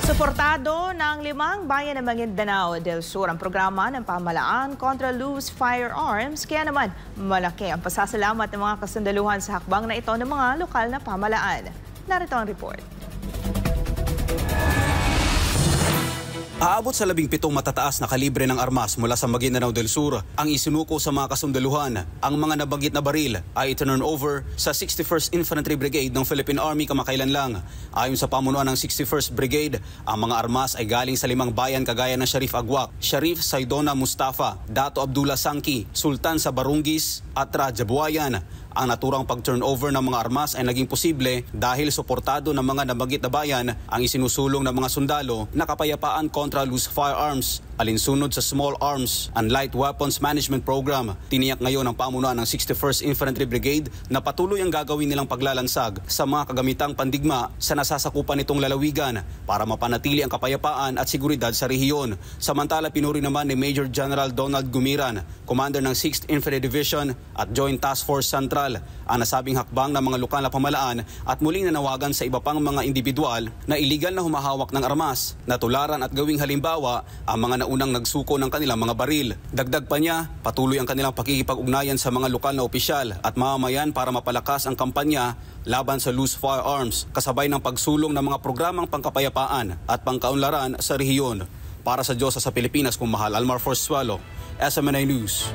Suportado ng 5 bayan ng Maguindanao del Sur ang programa ng pamahalaan kontra loose firearms. Kaya naman malaki ang pasasalamat ng mga kasundaluhan sa hakbang na ito ng mga lokal na pamahalaan. Narito ang report. Aabot sa 17 matataas na kalibre ng armas mula sa Maguindanao del Sur ang isinuko sa mga kasundaluhan. Ang mga nabanggit na baril ay itinurn over sa 61st Infantry Brigade ng Philippine Army kamakailan lang. Ayon sa pamunuan ng 61st Brigade, ang mga armas ay galing sa 5 bayan kagaya ng Sharif Agwak, Sharif Saidona Mustafa, Dato Abdullah Sangki, Sultan sa Barungis at Raja Buayan. Ang naturang pag-turnover ng mga armas ay naging posible dahil suportado ng mga nabanggit na bayan ang isinusulong ng mga sundalo na kapayapaan kontra loose firearms, alinsunod sa Small Arms and Light Weapons Management Program. Tiniyak ngayon ng pamunuan ng 61st Infantry Brigade na patuloy ang gagawin nilang paglalansag sa mga kagamitang pandigma sa nasasakupan nitong lalawigan para mapanatili ang kapayapaan at seguridad sa rehiyon. Samantala, pinuri naman ni Major General Donald Gumiran, Commander ng 6th Infantry Division at Joint Task Force Central, ang nasabing hakbang ng mga lokal na pamahalaan at muling nanawagan sa iba pang mga individual na iligal na humahawak ng armas na tularan at gawing halimbawa ang mga naunang nagsuko ng kanilang mga baril. Dagdag pa niya, patuloy ang kanilang pakikipag-ugnayan sa mga lokal na opisyal at mamamayan para mapalakas ang kampanya laban sa loose firearms, kasabay ng pagsulong ng mga programang pangkapayapaan at pangkaunlaran sa rehiyon. Para sa Diyosa sa Pilipinas, kung mahal, Almar Forzuelo, SMNI News.